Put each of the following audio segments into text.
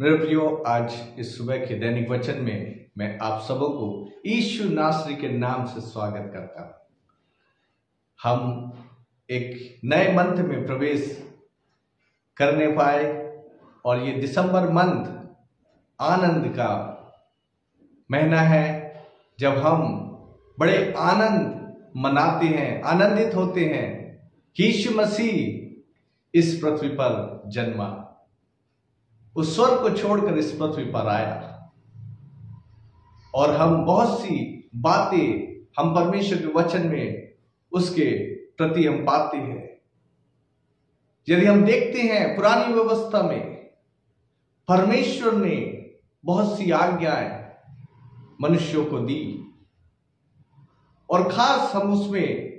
मेरे प्रियो, आज इस सुबह के दैनिक वचन में मैं आप सबों को यीशु नासरी के नाम से स्वागत करता हूं। हम एक नए मंथ में प्रवेश करने पाए और ये दिसंबर मंथ आनंद का महीना है, जब हम बड़े आनंद मनाते हैं, आनंदित होते हैं कि यीशु मसीह इस पृथ्वी पर जन्मा, उस स्वर्ग को छोड़कर इस पृथ्वी पर आया। और हम बहुत सी बातें हम परमेश्वर के वचन में उसके प्रति हम पाते हैं। यदि हम देखते हैं पुरानी व्यवस्था में परमेश्वर ने बहुत सी आज्ञाएं मनुष्यों को दी, और खास हम उसमें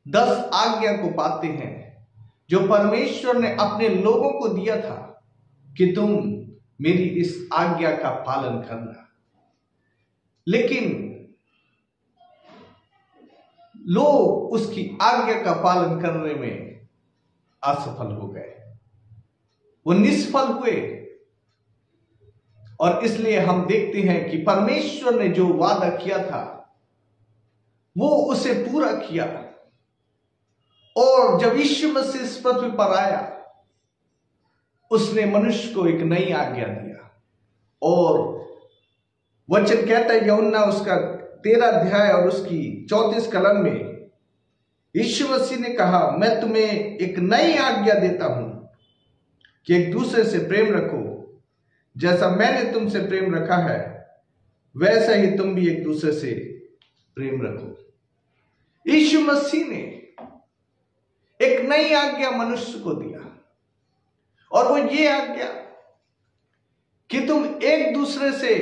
10 आज्ञा को पाते हैं जो परमेश्वर ने अपने लोगों को दिया था कि तुम मेरी इस आज्ञा का पालन करना। लेकिन लोग उसकी आज्ञा का पालन करने में असफल हो गए, वो निष्फल हुए। और इसलिए हम देखते हैं कि परमेश्वर ने जो वादा किया था वो उसे पूरा किया। और जब यीशु मसीह इस पृथ्वी पर आया, उसने मनुष्य को एक नई आज्ञा दिया। और वचन कहता है यूहन्ना उसका 13 अध्याय और उसकी 34 कलम में यीशु मसीह ने कहा, मैं तुम्हें एक नई आज्ञा देता हूं कि एक दूसरे से प्रेम रखो। जैसा मैंने तुमसे प्रेम रखा है वैसा ही तुम भी एक दूसरे से प्रेम रखो। यीशु मसीह ने एक नई आज्ञा मनुष्य को दिया, और वो ये आज्ञा कि तुम एक दूसरे से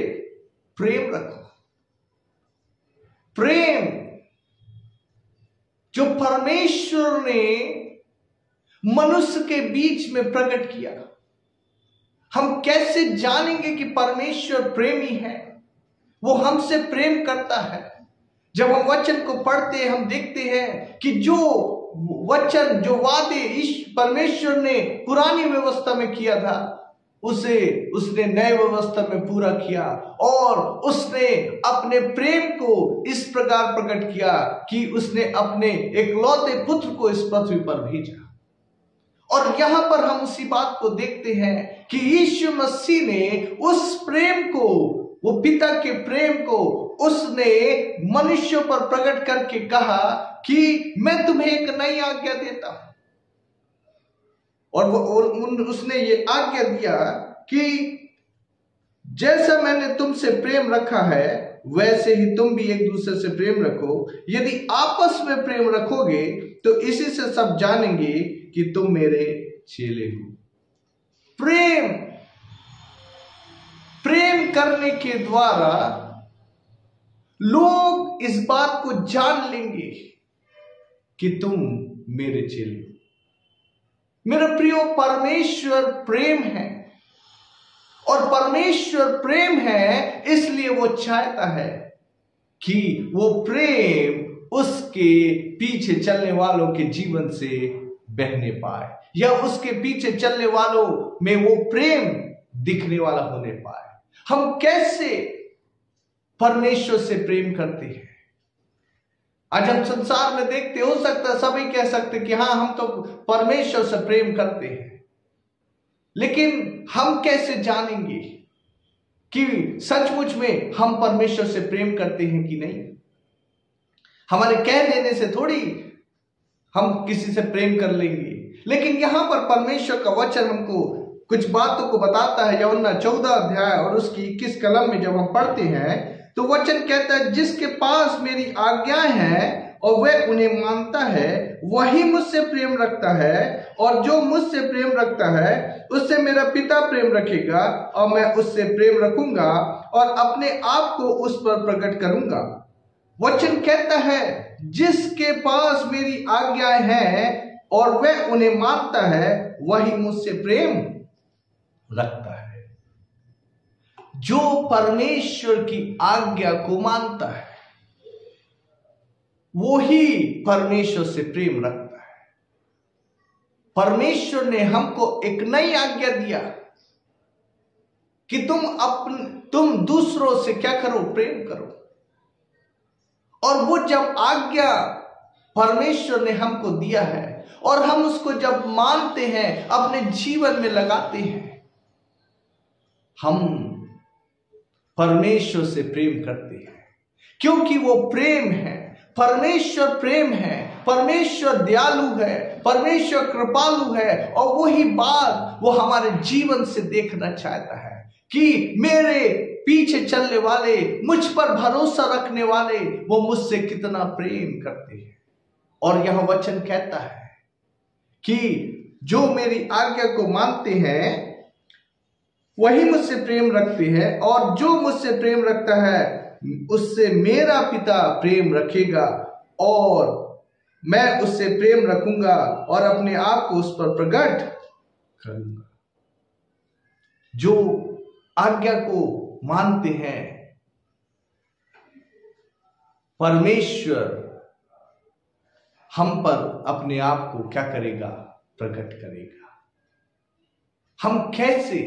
प्रेम रखो। प्रेम जो परमेश्वर ने मनुष्य के बीच में प्रकट किया। हम कैसे जानेंगे कि परमेश्वर प्रेमी है? वो हमसे प्रेम करता है। जब हम वचन को पढ़ते हैं, हम देखते हैं कि जो वचन, जो वादे परमेश्वर ने पुरानी व्यवस्था में किया था, उसे उसने नए व्यवस्था में पूरा किया। और उसने अपने प्रेम को इस प्रकार प्रकट किया कि उसने अपने एकलौते पुत्र को इस पृथ्वी पर भेजा। और यहां पर हम उसी बात को देखते हैं कि यीशु मसीह ने उस प्रेम को, वो पिता के प्रेम को उसने मनुष्यों पर प्रकट करके कहा कि मैं तुम्हें एक नई आज्ञा देता हूं। और उसने ये आज्ञा दिया कि जैसा मैंने तुमसे प्रेम रखा है वैसे ही तुम भी एक दूसरे से प्रेम रखो। यदि आपस में प्रेम रखोगे तो इसी से सब जानेंगे कि तुम मेरे चेले हो। प्रेम करने के द्वारा लोग इस बात को जान लेंगे कि तुम मेरे चेले हो। मेरे प्रियो, परमेश्वर प्रेम है, और परमेश्वर प्रेम है इसलिए वो चाहता है कि वो प्रेम उसके पीछे चलने वालों के जीवन से बहने पाए, या उसके पीछे चलने वालों में वो प्रेम दिखने वाला होने पाए। हम कैसे परमेश्वर से प्रेम करते हैं? आज हम संसार में देखते, हो सकता है सभी कह सकते कि हाँ, हम तो परमेश्वर से प्रेम करते हैं। लेकिन हम कैसे जानेंगे कि सचमुच में हम परमेश्वर से प्रेम करते हैं कि नहीं? हमारे कह देने से थोड़ी हम किसी से प्रेम कर लेंगे। लेकिन यहां पर परमेश्वर का वचन हमको कुछ बातों को बताता है। यूहन्ना 14 अध्याय और उसकी 21 कलम में जब हम पढ़ते हैं तो वचन कहता है, जिसके पास मेरी आज्ञाएं हैं और वह उन्हें मानता है वही मुझसे प्रेम रखता है, और जो मुझसे प्रेम रखता है उससे मेरा पिता प्रेम रखेगा, और मैं उससे प्रेम रखूंगा और अपने आप को उस पर प्रकट करूंगा। वचन कहता है, जिसके पास मेरी आज्ञाएं हैं और वह उन्हें मानता है वही मुझसे प्रेम रखता है। जो परमेश्वर की आज्ञा को मानता है वो ही परमेश्वर से प्रेम रखता है। परमेश्वर ने हमको एक नई आज्ञा दिया कि तुम दूसरों से क्या करो, प्रेम करो। और वो जब आज्ञा परमेश्वर ने हमको दिया है और हम उसको जब मानते हैं, अपने जीवन में लगाते हैं, हम परमेश्वर से प्रेम करते हैं, क्योंकि वो प्रेम है। परमेश्वर प्रेम है, परमेश्वर दयालु है, परमेश्वर कृपालु है। और वही बात वो हमारे जीवन से देखना चाहता है कि मेरे पीछे चलने वाले, मुझ पर भरोसा रखने वाले, वो मुझसे कितना प्रेम करते हैं। और यह वचन कहता है कि जो मेरी आज्ञा को मानते हैं वही मुझसे प्रेम रखते हैं, और जो मुझसे प्रेम रखता है उससे मेरा पिता प्रेम रखेगा, और मैं उससे प्रेम रखूंगा और अपने आप को उस पर प्रकट करूंगा। जो आज्ञा को मानते हैं, परमेश्वर हम पर अपने आप को क्या करेगा, प्रकट करेगा। हम कैसे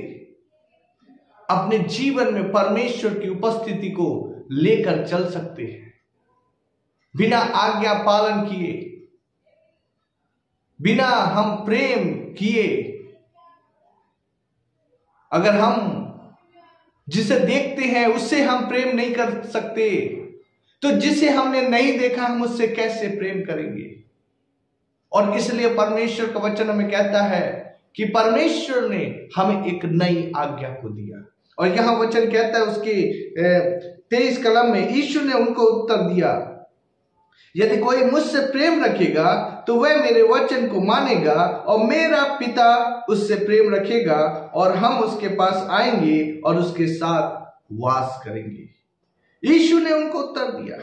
अपने जीवन में परमेश्वर की उपस्थिति को लेकर चल सकते हैं बिना आज्ञा पालन किए, बिना हम प्रेम किए? अगर हम जिसे देखते हैं उससे हम प्रेम नहीं कर सकते, तो जिसे हमने नहीं देखा हम उससे कैसे प्रेम करेंगे? और इसलिए परमेश्वर का वचन हमें कहता है कि परमेश्वर ने हमें एक नई आज्ञा को दिया। और यहां वचन कहता है उसके 23 कलम में, यीशु ने उनको उत्तर दिया, यदि कोई मुझसे प्रेम रखेगा तो वह मेरे वचन को मानेगा, और मेरा पिता उससे प्रेम रखेगा, और हम उसके पास आएंगे और उसके साथ वास करेंगे। यीशु ने उनको उत्तर दिया,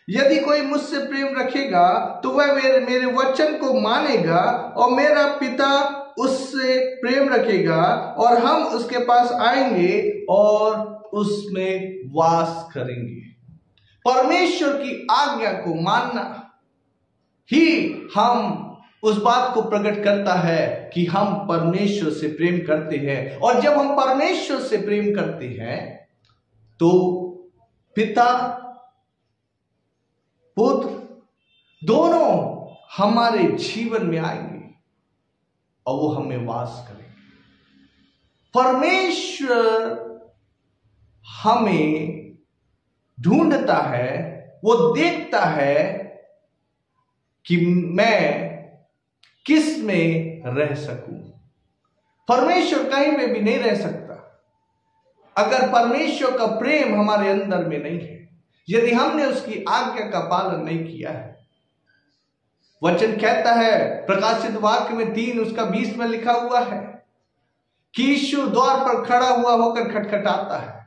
यदि कोई मुझसे प्रेम रखेगा तो वह मेरे वचन को मानेगा, और मेरा पिता उससे प्रेम रखेगा, और हम उसके पास आएंगे और उसमें वास करेंगे। परमेश्वर की आज्ञा को मानना ही हम उस बात को प्रकट करता है कि हम परमेश्वर से प्रेम करते हैं। और जब हम परमेश्वर से प्रेम करते हैं तो पिता पुत्र दोनों हमारे जीवन में आएंगे और वो हमें वास करेंगे। परमेश्वर हमें ढूंढता है, वो देखता है कि मैं किस में रह सकूं। परमेश्वर कहीं पे भी नहीं रह सकता अगर परमेश्वर का प्रेम हमारे अंदर में नहीं है, यदि हमने उसकी आज्ञा का पालन नहीं किया है। वचन कहता है प्रकाशित वाक्य में 3 उसका 20 में लिखा हुआ है कि यीशु द्वार पर खड़ा हुआ होकर खटखटाता है,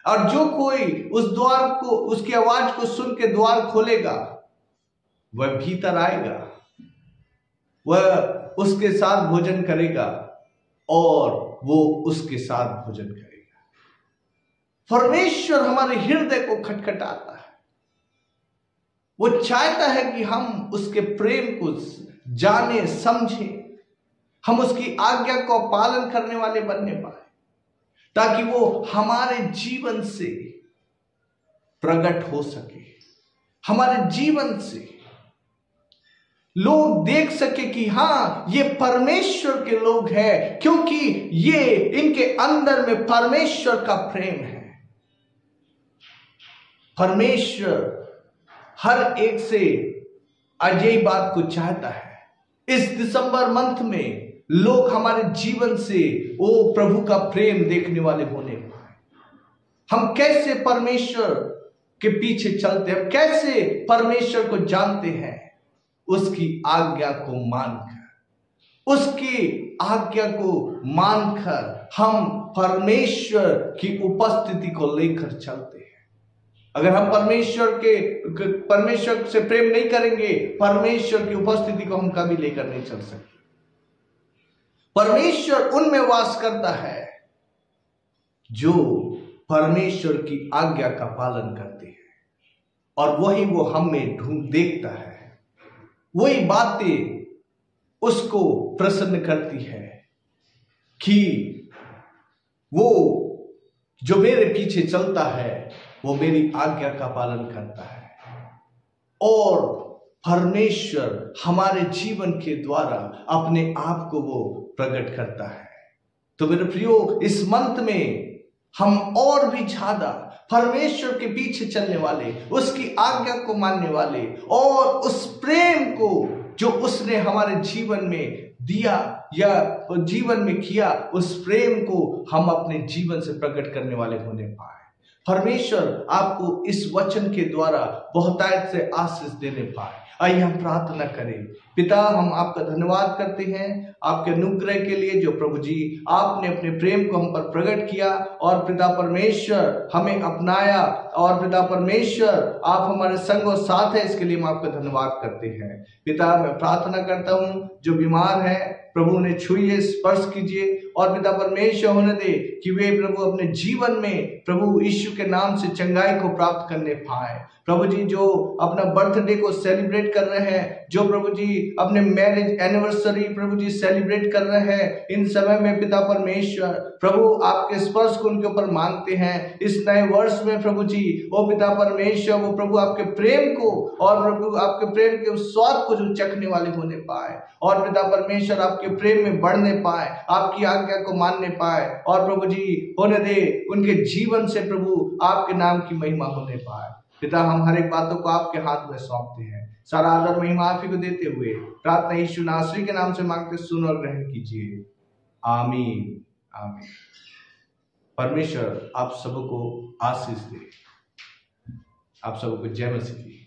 और जो कोई उस द्वार को, उसकी आवाज को सुन के द्वार खोलेगा वह भीतर आएगा, वह उसके साथ भोजन करेगा और वो उसके साथ भोजन करेगा। परमेश्वर हमारे हृदय को खटखटाता है, वो चाहता है कि हम उसके प्रेम को जाने समझें, हम उसकी आज्ञा को पालन करने वाले बनने पाए, ताकि वो हमारे जीवन से प्रकट हो सके, हमारे जीवन से लोग देख सके कि हां ये परमेश्वर के लोग हैं, क्योंकि ये इनके अंदर में परमेश्वर का प्रेम है। परमेश्वर हर एक से अजय बात को चाहता है। इस दिसंबर मंथ में लोग हमारे जीवन से वो प्रभु का प्रेम देखने वाले होने पाए। हम कैसे परमेश्वर के पीछे चलते हैं, कैसे परमेश्वर को जानते हैं, उसकी आज्ञा को मानकर, उसकी आज्ञा को मानकर हम परमेश्वर की उपस्थिति को लेकर चलते हैं। अगर हम परमेश्वर से प्रेम नहीं करेंगे, परमेश्वर की उपस्थिति को हम कभी लेकर नहीं चल सकते। परमेश्वर उनमें वास करता है जो परमेश्वर की आज्ञा का पालन करते हैं, और वही वो हमें देखता है, वही बातें उसको प्रसन्न करती है कि वो जो मेरे पीछे चलता है वो मेरी आज्ञा का पालन करता है, और परमेश्वर हमारे जीवन के द्वारा अपने आप को वो प्रकट करता है। तो मेरे प्रियो, इस मंथ में हम और भी ज्यादा परमेश्वर के पीछे चलने वाले, उसकी आज्ञा को मानने वाले, और उस प्रेम को जो उसने हमारे जीवन में दिया या जीवन में किया, उस प्रेम को हम अपने जीवन से प्रकट करने वाले होने पाए। परमेश्वर आपको इस वचन के द्वारा बहुतायत से आशीष देने पाए। आइए हम प्रार्थना करें। पिता, हम आपका धन्यवाद करते हैं आपके अनुग्रह के लिए, जो प्रभु जी आपने अपने प्रेम को हम पर प्रकट किया, और पिता परमेश्वर हमें अपनाया, और पिता परमेश्वर आप हमारे संग और साथ है, इसके लिए हम आपका धन्यवाद करते हैं। पिता, मैं प्रार्थना करता हूँ जो बीमार है प्रभु उन्हें छुइए, स्पर्श कीजिए, और पिता परमेश्वर होने दे कि वे प्रभु अपने जीवन में प्रभु यीशु के नाम से चंगाई को प्राप्त करने पाए। प्रभु जी, जो अपना बर्थडे को सेलिब्रेट कर रहे हैं, जो प्रभु जी अपने मैरिज एनिवर्सरी प्रभु जी सेलिब्रेट कर रहे हैं, इन समय में पिता परमेश्वर प्रभु आपके स्पर्श को उनके ऊपर मांगते हैं। इस नए वर्ष में प्रभु जी ओ पिता परमेश्वर, वो प्रभु आपके प्रेम को और प्रभु आपके प्रेम के स्वाद को जो चखने वाले होने पाए, और पिता परमेश्वर आपके प्रेम में बढ़ने पाए, आपकी आज्ञा को मानने पाए, और प्रभु जी होने दे उनके जीवन से प्रभु आपके नाम की महिमा होने पाए। पिता, हम हर एक बातों को आपके हाथ में सौंपते हैं। सारा आदर महिमा आप ही को देते हुए प्रार्थना यीशु नासरी के नाम से मांगते, सुन और ग्रहण कीजिए। आमीन, आमीन। परमेश्वर आप सबको आशीष दे। आप सबको जय मसीह।